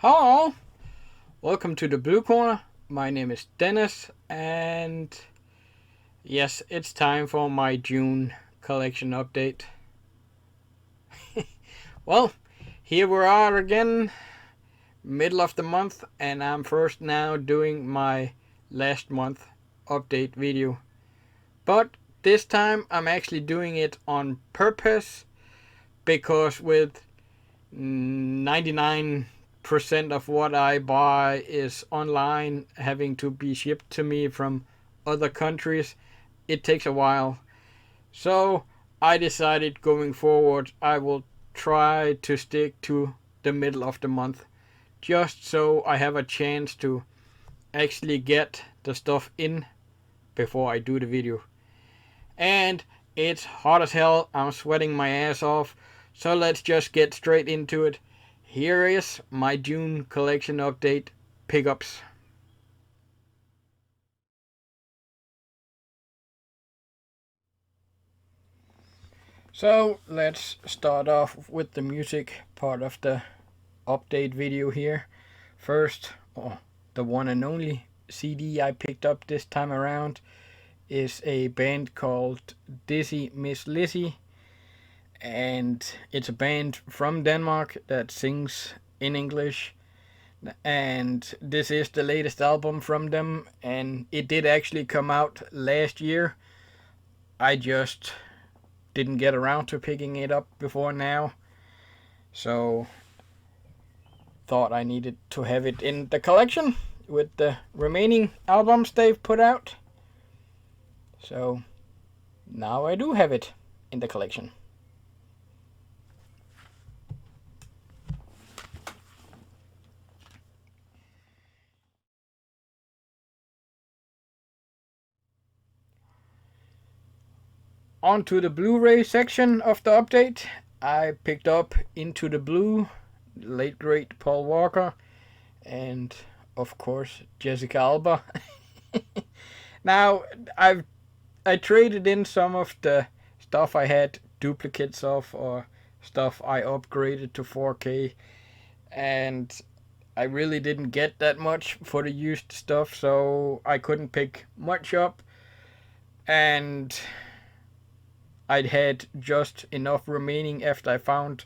Hello, welcome to the Blue Corner. My name is Dennis, and yes, it's time for my June collection update. Well, here we are again, middle of the month, and I'm first now doing my last month update video. But this time I'm actually doing it on purpose because with 99% of what I buy is online, having to be shipped to me from other countries. It takes a while. So I decided going forward I will try to stick to the middle of the month, just so I have a chance to actually get the stuff in before I do the video. And it's hot as hell, I'm sweating my ass off, so let's just get straight into it. Here is my June collection update pickups. So let's start off with the music part of the update video here. First, the one and only CD I picked up this time around is a band called Dizzy Miss Lizzy, and it's a band from Denmark that sings in English, and this is the latest album from them, and it did actually come out last year. I just didn't get around to picking it up before now, so thought I needed to have it in the collection with the remaining albums they've put out. So now I do have it in the collection. On to the Blu-ray section of the update. I picked up Into the Blue, late great Paul Walker, and of course Jessica Alba. Now I traded in some of the stuff I had duplicates of, or stuff I upgraded to 4K, and I really didn't get that much for the used stuff, so I couldn't pick much up, and I'd had just enough remaining after I found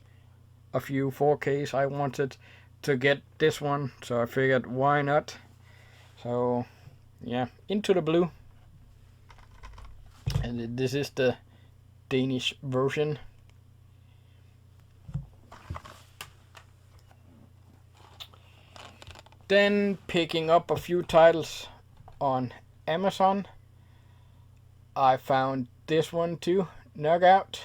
a few 4Ks I wanted to get this one, so I figured why not. So yeah, Into the Blue, and this is the Danish version. Then picking up a few titles on Amazon, I found this one too, Knockout,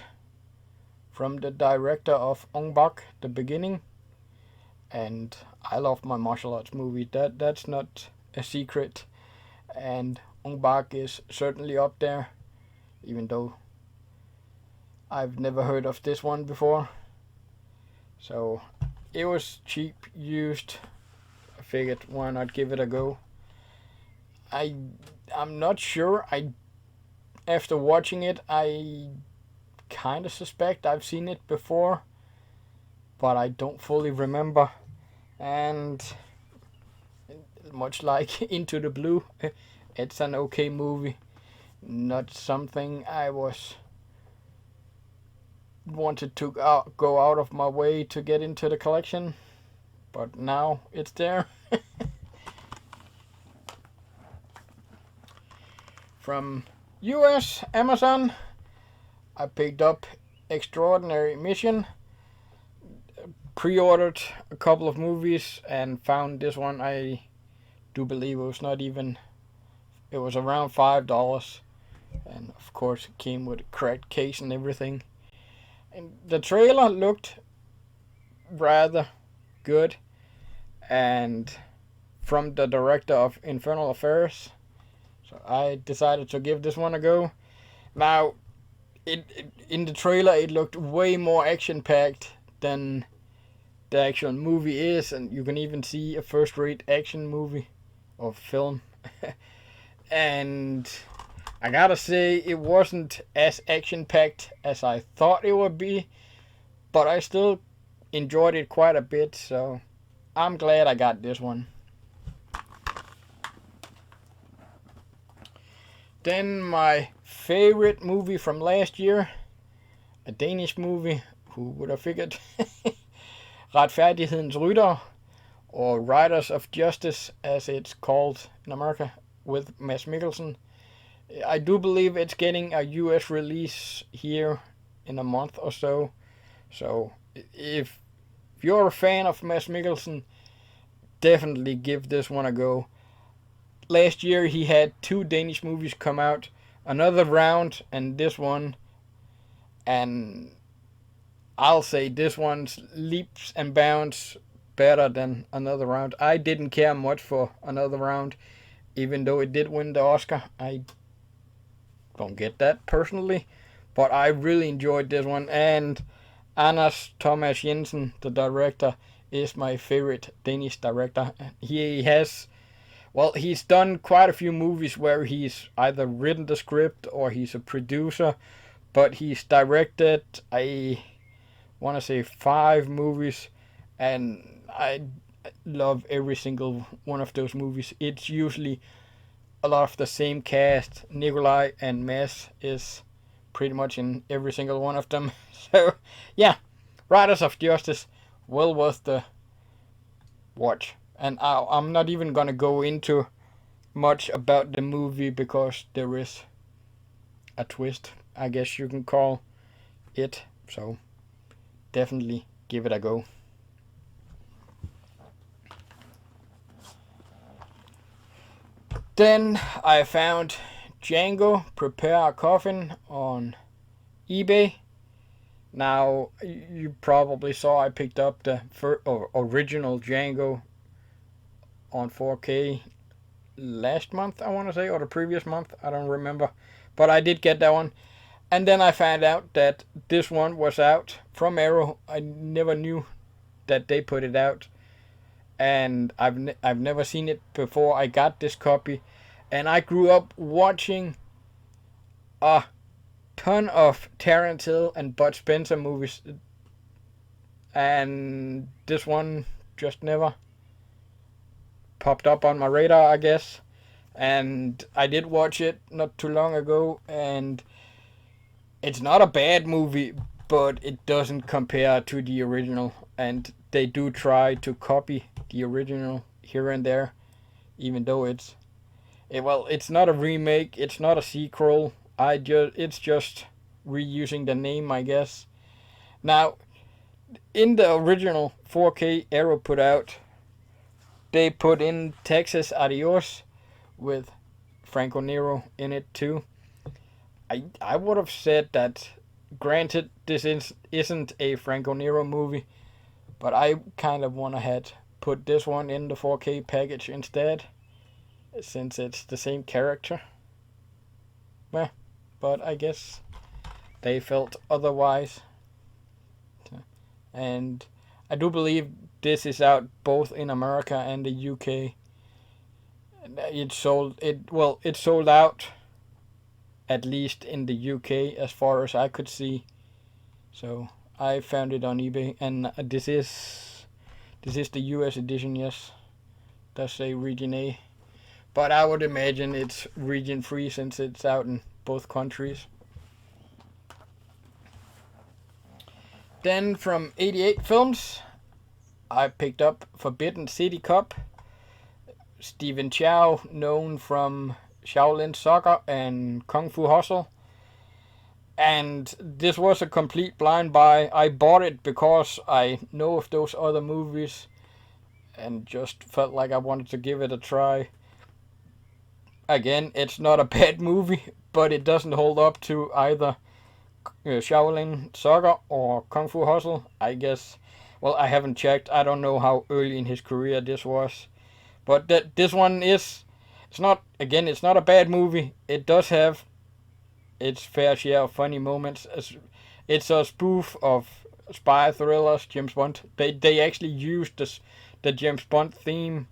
from the director of Ong Bak, The Beginning. And I love my martial arts movie, that's not a secret. And Ong Bak is certainly up there, even though I've never heard of this one before. So it was cheap, used. I figured why not give it a go. I'm not sure. After watching it, I kind of suspect I've seen it before, but I don't fully remember. And much like Into the Blue, it's an okay movie. Not something I wanted to go out of my way to get into the collection, but now it's there. From US Amazon, I picked up Extraordinary Mission, pre-ordered a couple of movies and found this one. I do believe it was around $5, and of course it came with a cracked case and everything. And the trailer looked rather good, and from the director of Infernal Affairs, so I decided to give this one a go. Now, in the trailer it looked way more action-packed than the actual movie is, and you can even see a first-rate action movie or film. And I gotta say, it wasn't as action-packed as I thought it would be, but I still enjoyed it quite a bit, so I'm glad I got this one. Then my favorite movie from last year, a Danish movie, who would have figured? Retfærdighedens Rytter, or Riders of Justice as it's called in America, with Mads Mikkelsen. I do believe it's getting a US release here in a month or so. So if you're a fan of Mads Mikkelsen, definitely give this one a go. Last year he had 2 Danish movies come out, Another Round and this one, and I'll say this one leaps and bounds better than Another Round. I didn't care much for Another Round, even though it did win the Oscar. I don't get that personally, but I really enjoyed this one. And Anders Thomas Jensen, the director, is my favorite Danish director. He has, well, he's done quite a few movies where he's either written the script or he's a producer, but he's directed, I want to say 5 movies, and I love every single one of those movies. It's usually a lot of the same cast. Nikolai and Mads is pretty much in every single one of them. So yeah, Riders of Justice, well worth the watch. And I'm not even gonna go into much about the movie because there is a twist, I guess you can call it. So definitely give it a go. Then I found Django Prepare a Coffin on eBay. Now, you probably saw I picked up the original Django on 4K last month, I want to say, or the previous month, I don't remember. But I did get that one. And then I found out that this one was out from Arrow. I never knew that they put it out. And I've never seen it before I got this copy. And I grew up watching a ton of Terence Hill and Bud Spencer movies. And this one just never popped up on my radar, I guess. And I did watch it not too long ago, and it's not a bad movie, but it doesn't compare to the original. And they do try to copy the original here and there, even though it's not a remake, it's not a sequel. It's just reusing the name, I guess. Now, in the original 4K Arrow put out, they put in Texas Adios with Franco Nero in it too. I would have said that, granted, this isn't a Franco Nero movie, but I kind of want to have put this one in the 4K package instead, since it's the same character. Well, but I guess they felt otherwise. And I do believe this is out both in America and the UK. It sold out, at least in the UK, as far as I could see. So I found it on eBay, and this is the US edition. Yes, it does say region A, but I would imagine it's region free since it's out in both countries. Then from 88 Films, I picked up Forbidden City Cop. Stephen Chow, known from Shaolin Soccer and Kung Fu Hustle. And this was a complete blind buy. I bought it because I know of those other movies and just felt like I wanted to give it a try. Again, it's not a bad movie, but it doesn't hold up to either Shaolin Soccer or Kung Fu Hustle, I guess. Well, I haven't checked. I don't know how early in his career this was. But this one it's not a bad movie. It does have its fair share of funny moments. It's a spoof of spy thrillers, James Bond. They actually used the James Bond theme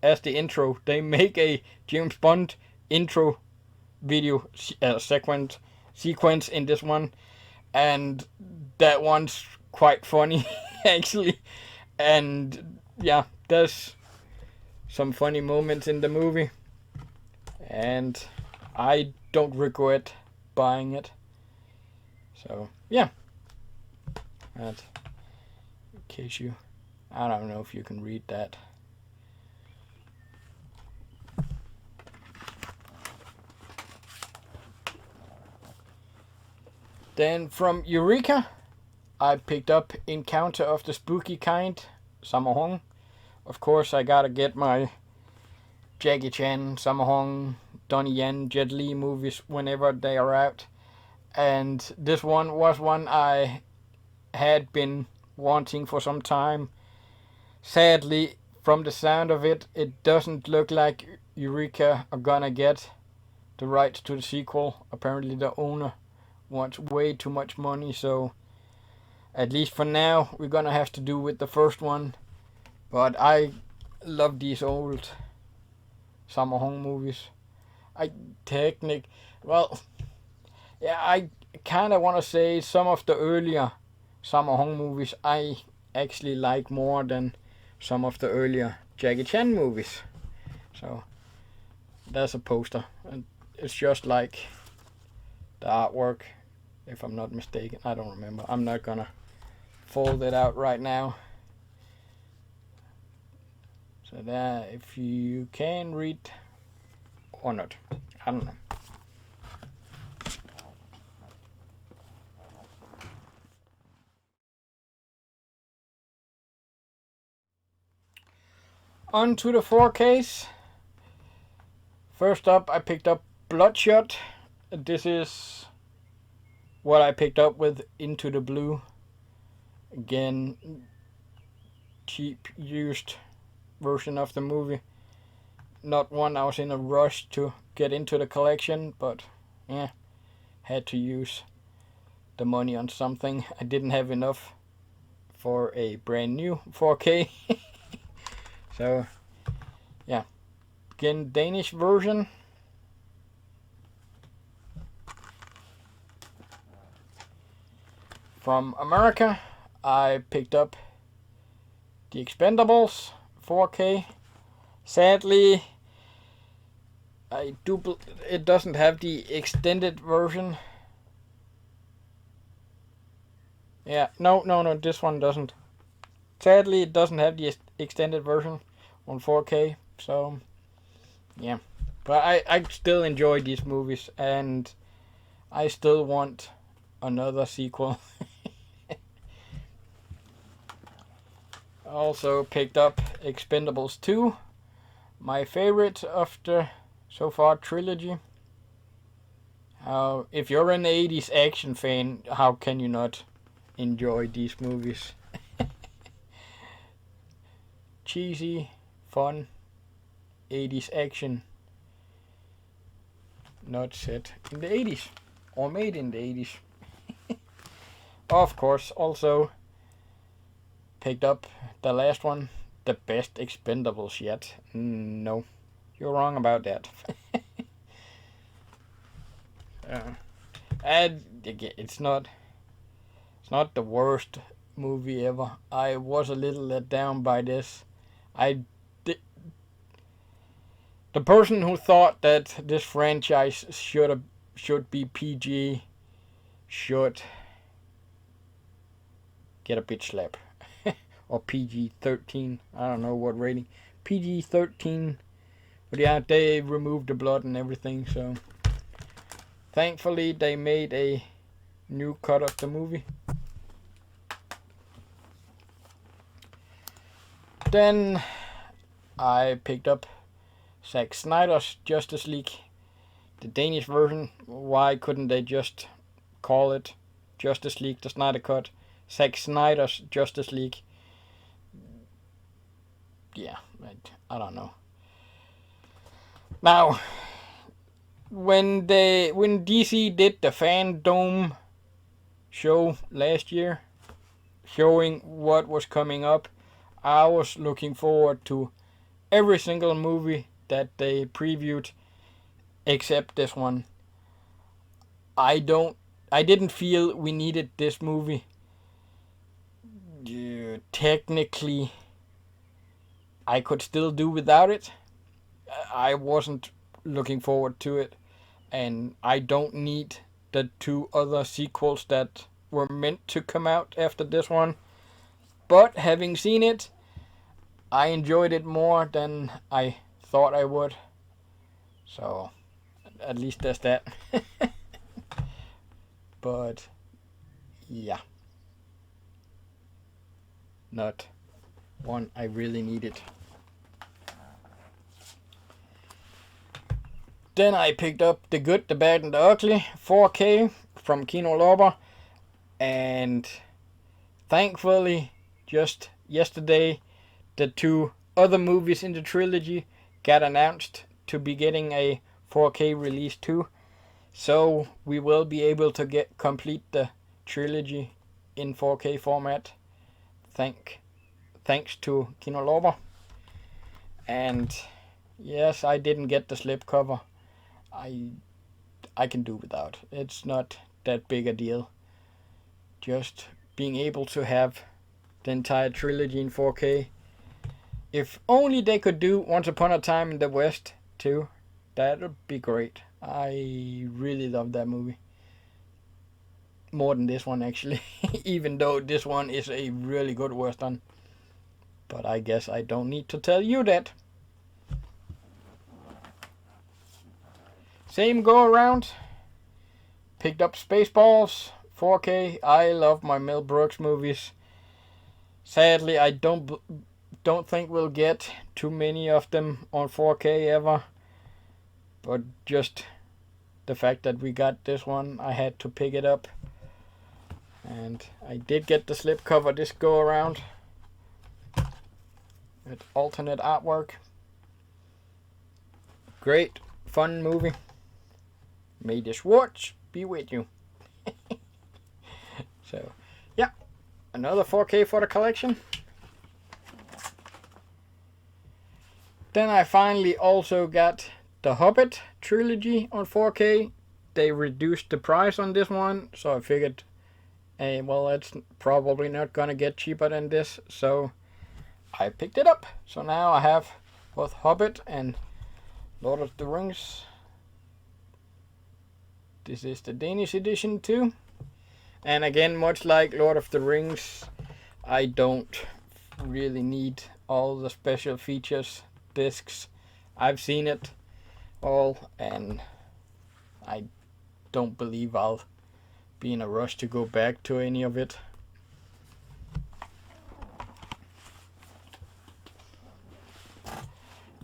as the intro. They make a James Bond intro video sequence in this one, and that one's quite funny actually. And yeah, there's some funny moments in the movie, and I don't regret buying it. So yeah, that in case you, I don't know if you can read that. Then from Eureka, I picked up Encounter of the Spooky Kind, Sammo Hung. Of course, I gotta get my Jackie Chan, Sammo Hung, Donnie Yen, Jet Li movies whenever they are out. And this one was one I had been wanting for some time. Sadly, from the sound of it, it doesn't look like Eureka are gonna get the rights to the sequel. Apparently, the owner wants way too much money, so at least for now, we're gonna have to do with the first one. But I love these old Sammo Hung movies. I technic, well, yeah, I kind of want to say some of the earlier Sammo Hung movies I actually like more than some of the earlier Jackie Chan movies. So there's a poster, and it's just like the artwork, if I'm not mistaken. I don't remember. I'm not gonna fold it out right now. So there, if you can read or not, I don't know. On to the 4Ks. First up, I picked up Bloodshot. This is what I picked up with Into the Blue. Again, cheap, used version of the movie. Not one I was in a rush to get into the collection, but yeah, had to use the money on something. I didn't have enough for a brand new 4K. So yeah, again, Danish version. From America, I picked up The Expendables 4K. Sadly, it doesn't have the extended version. Yeah, no, this one doesn't. Sadly, it doesn't have the extended version on 4K. So yeah, but I still enjoy these movies, and I still want another sequel. Also picked up Expendables 2, my favorite of the so far trilogy. If you're an 80s action fan, how can you not enjoy these movies? Cheesy, fun, 80s action. Not set in the 80s or made in the 80s. Of course, also picked up the last one, the best Expendables yet. No, you're wrong about that. And it's not the worst movie ever. I was a little let down by this. The person who thought that this franchise should be PG should get a bitch slap. Or PG-13. I don't know what rating. PG-13. But yeah, they removed the blood and everything, so thankfully they made a new cut of the movie. Then I picked up Zack Snyder's Justice League, the Danish version. Why couldn't they just call it Justice League, the Snyder Cut? Zack Snyder's Justice League. Yeah, I don't know. Now, when DC did the Fandom show last year, showing what was coming up, I was looking forward to every single movie that they previewed, except this one. I didn't feel we needed this movie. Technically, I could still do without it. I wasn't looking forward to it, and I don't need the two other sequels that were meant to come out after this one. But having seen it, I enjoyed it more than I thought I would. So, at least there's that. But, yeah. Not one I really needed. Then I picked up The Good, the Bad, and the Ugly 4K from Kino Lorber. And thankfully, just yesterday, the two other movies in the trilogy got announced to be getting a 4K release too. So we will be able to complete the trilogy in 4K format. Thanks to Kino Lorber. And yes, I didn't get the slipcover. I can do without. It's not that big a deal. Just being able to have the entire trilogy in 4K. If only they could do Once Upon a Time in the West too. That would be great. I really love that movie. More than this one actually. Even though this one is a really good western. But I guess I don't need to tell you that. Same go around. Picked up Spaceballs 4K. I love my Mel Brooks movies. Sadly, I don't think we'll get too many of them on 4K ever. But just the fact that we got this one, I had to pick it up. And I did get the slipcover this go around. With alternate artwork. Great, fun movie. May the Schwartz be with you. So, yeah. Another 4K for the collection. Then I finally also got the Hobbit trilogy on 4K. They reduced the price on this one, so I figured, hey, well, it's probably not gonna get cheaper than this, so I picked it up. So now I have both Hobbit and Lord of the Rings. This is the Danish edition too. And again, much like Lord of the Rings, I don't really need all the special features discs. I've seen it all, and I don't believe I'll be in a rush to go back to any of it.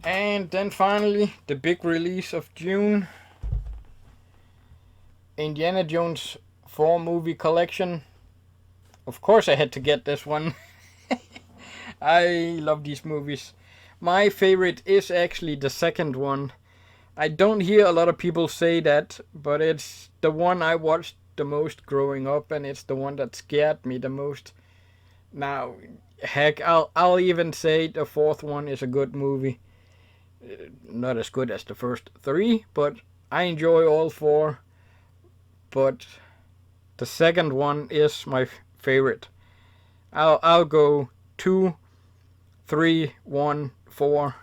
And then finally, the big release of June. Indiana Jones 4 movie collection. Of course I had to get this one. I love these movies. My favorite is actually the second one. I don't hear a lot of people say that, but it's the one I watched the most growing up, and it's the one that scared me the most. Now, heck, I'll even say the fourth one is a good movie. Not as good as the first three, but I enjoy all four. But the second one is my favorite. I'll go 2, 3, 1, 4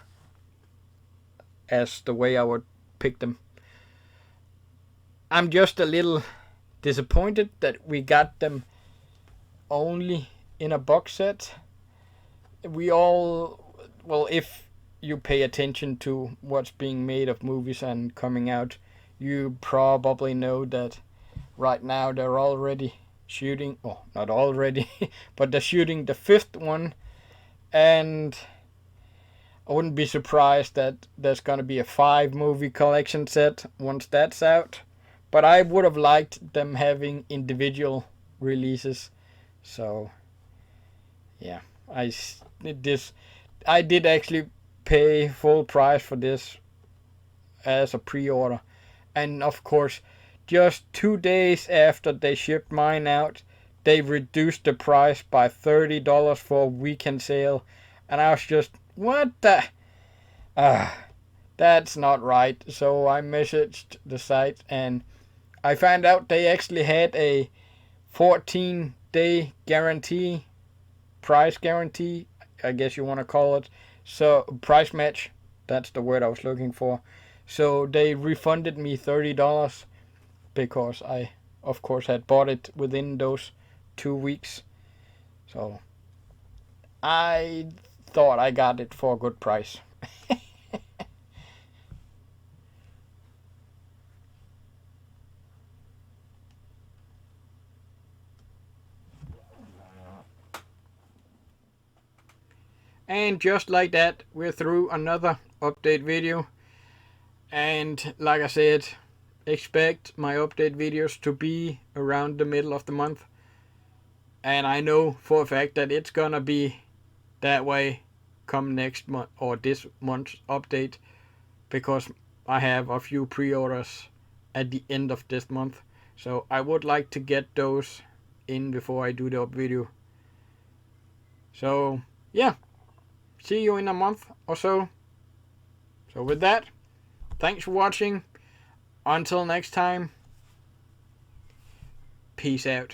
as the way I would pick them. I'm just a little disappointed that we got them only in a box set. If you pay attention to what's being made of movies and coming out, you probably know that right now they're already shooting, not already, but they're shooting the fifth one, and I wouldn't be surprised that there's going to be a 5 movie collection set once that's out. But I would have liked them having individual releases. So, yeah, I did actually pay full price for this as a pre-order. And of course, just 2 days after they shipped mine out, they reduced the price by $30 for a weekend sale. And I was just, what the? That's not right. So I messaged the site and I found out they actually had a 14-day guarantee, price guarantee, I guess you want to call it. So price match, that's the word I was looking for. So they refunded me $30 because I, of course, had bought it within those 2 weeks. So I thought I got it for a good price. And just like that, we're through another update video. And like I said, expect my update videos to be around the middle of the month. And I know for a fact that it's gonna be that way come next month or this month's update, because I have a few pre-orders at the end of this month. So I would like to get those in before I do the up video. So yeah, see you in a month or so. So with that, thanks for watching. Until next time, peace out.